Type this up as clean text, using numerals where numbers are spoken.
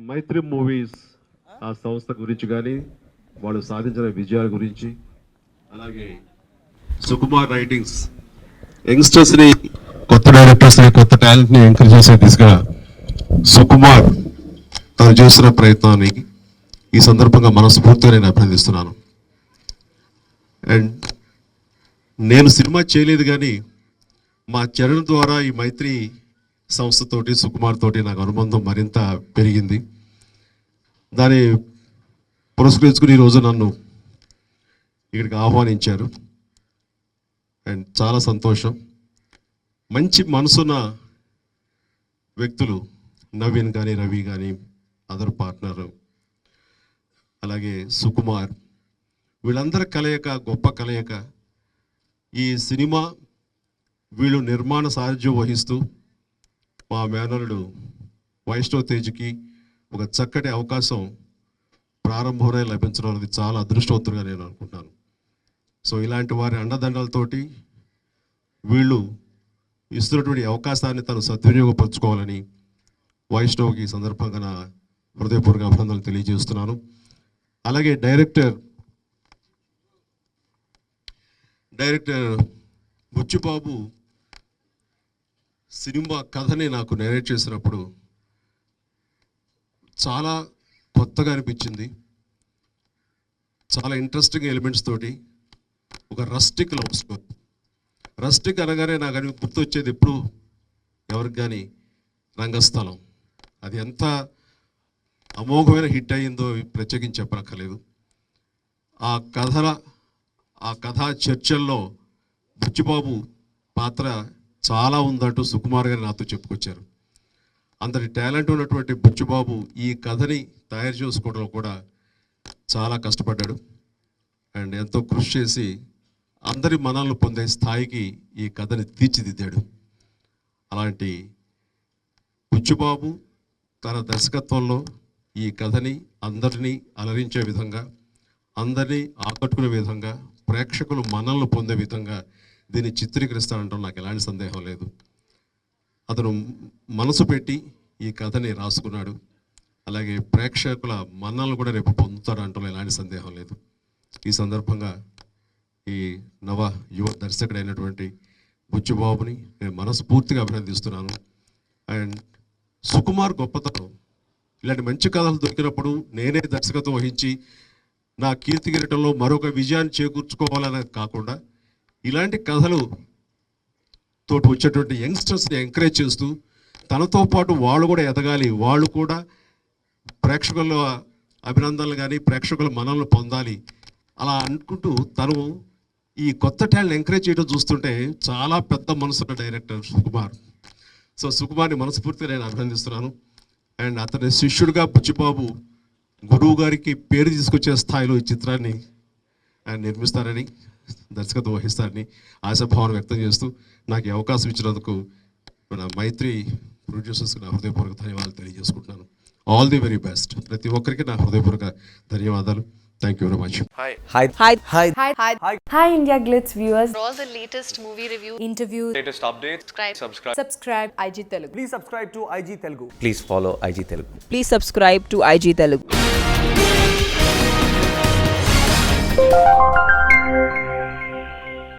మైత్రి movies ఆ సంస్థ గురించి కానీ వాళ్ళు సాధించిన విజయాల గురించి, అలాగే సుకుమార్ రైటింగ్స్ యంగ్స్టర్స్ని, కొత్త డైరెక్టర్స్ని, కొత్త టాలెంట్ని ఎంకరేజ్ చేసే దిశగా సుకుమార్ తను చేస్తున్న ప్రయత్నాన్ని ఈ సందర్భంగా మనస్ఫూర్తిగా నేను అభినందిస్తున్నాను. అండ్ నేను సినిమా చేయలేదు కానీ మా చరణ్ ద్వారా ఈ మైత్రి సంస్థతోటి, సుకుమార్ తోటి నాకు అనుబంధం మరింత పెరిగింది. దాన్ని పురస్కరించుకుని ఈరోజు నన్ను ఇక్కడికి ఆహ్వానించారు. అండ్ చాలా సంతోషం. మంచి మనసున్న వ్యక్తులు నవీన్ కానీ, రవి కానీ, అదర్ పార్ట్నర్, అలాగే సుకుమార్, వీళ్ళందరి కలయిక గొప్ప కలయిక. ఈ సినిమా వీళ్ళు నిర్మాణ సారథ్యం వహిస్తూ మా మేనరుడు వైష్ణవ్ తేజ్కి ఒక చక్కటి అవకాశం ప్రారంభంలో లభించడం అనేది చాలా అదృష్టవంతులుగా నేను అనుకుంటున్నాను. సో ఇలాంటి వారి అండదండలతోటి వీళ్ళు ఇస్తున్నటువంటి అవకాశాన్ని తను సద్వినియోగపరచుకోవాలని వైష్ణవ్కి ఈ సందర్భంగా నా హృదయపూర్వక అభినందనలు తెలియజేస్తున్నాను. అలాగే డైరెక్టర్ బుచ్చిబాబు సినిమా కథని నాకు నేరేట్ చేసినప్పుడు చాలా కొత్తగా అనిపించింది. చాలా ఇంట్రెస్టింగ్ ఎలిమెంట్స్ తోటి ఒక రస్టిక్ లవ్ స్టోరీ. రస్టిక్ అనగానే నాకు గుర్తొచ్చేది ఎప్పుడు ఎవరికి కానీ రంగస్థలం. అది ఎంత అమోఘమైన హిట్ అయ్యిందో ప్రత్యేకించి చెప్పనక్కర్లేదు. ఆ కథా చర్చల్లో బుచ్చిబాబు పాత్ర చాలా ఉందంటూ సుకుమార్ గారు నాతో చెప్పుకొచ్చారు. అంతటి టాలెంట్ ఉన్నటువంటి బుచ్చిబాబు ఈ కథని తయారు చేసుకోవడంలో కూడా చాలా కష్టపడ్డాడు. అండ్ ఎంతో కృషి చేసి అందరి మనల్ని పొందే స్థాయికి ఈ కథని తీర్చిదిద్దాడు. అలాంటి బుచ్చిబాబు తన దర్శకత్వంలో ఈ కథని అందరినీ అలరించే విధంగా, అందరినీ ఆకట్టుకునే విధంగా, ప్రేక్షకులు మనల్ని పొందే విధంగా దీన్ని చిత్రీకరిస్తాడంటాం నాకు ఎలాంటి సందేహం లేదు. అతను మనసు పెట్టి ఈ కథని రాసుకున్నాడు. అలాగే ప్రేక్షకుల మన్నలను కూడా రేపు పొందుతాడంటూ ఎలాంటి సందేహం లేదు. ఈ సందర్భంగా ఈ యువ దర్శకుడైనటువంటి బుచ్చిబాబుని నేను మనస్ఫూర్తిగా అభినందిస్తున్నాను. అండ్ సుకుమార్ గొప్పతనం, ఇలాంటి మంచి కథలు దొరికినప్పుడు నేనే దర్శకత్వం వహించి నా కీర్తి కిరీటంలో మరొక విజయాన్ని చేకూర్చుకోవాలనేది కాకుండా ఇలాంటి కథలు తోటి వచ్చేటువంటి యంగ్స్టర్స్ని ఎంకరేజ్ చేస్తూ తనతో పాటు వాళ్ళు కూడా ఎదగాలి, వాళ్ళు కూడా ప్రేక్షకుల అభినందనలు కానీ ప్రేక్షకుల మనల్ని పొందాలి అలా అనుకుంటూ తను ఈ కొత్త టాలెంట్ ఎంకరేజ్ చేయడం చూస్తుంటే చాలా పెద్ద మనసున్న డైరెక్టర్ సుకుమార్. సో సుకుమార్ని మనస్ఫూర్తిగా నేను అభినందిస్తున్నాను. అండ్ అతని శిష్యుడిగా బుచ్చిబాబు గురువు గారికి పేరు తీసుకొచ్చే స్థాయిలో ఈ చిత్రాన్ని ఆయన నిర్మిస్తారని, దర్శకత్వం వహిస్తారని ఆశాభావం వ్యక్తం చేస్తూ నాకు ఈ అవకాశం ఇచ్చినందుకు మన మైత్రి ప్రొడ్యూసర్స్కి నా హృదయపూర్వక ధన్యవాదాలు తెలియజేసుకుంటున్నాను. All the very best. ప్రతి ఒక్కరికి నా హృదయపూర్వక ధన్యవాదాలు. Thank you very much. Hi India Glitz viewers. For all the latest movie reviews, Interviews. latest updates, Subscribe IG Telugu. Please subscribe to IG Telugu. Please follow IG Telugu. Please subscribe to IG Telugu.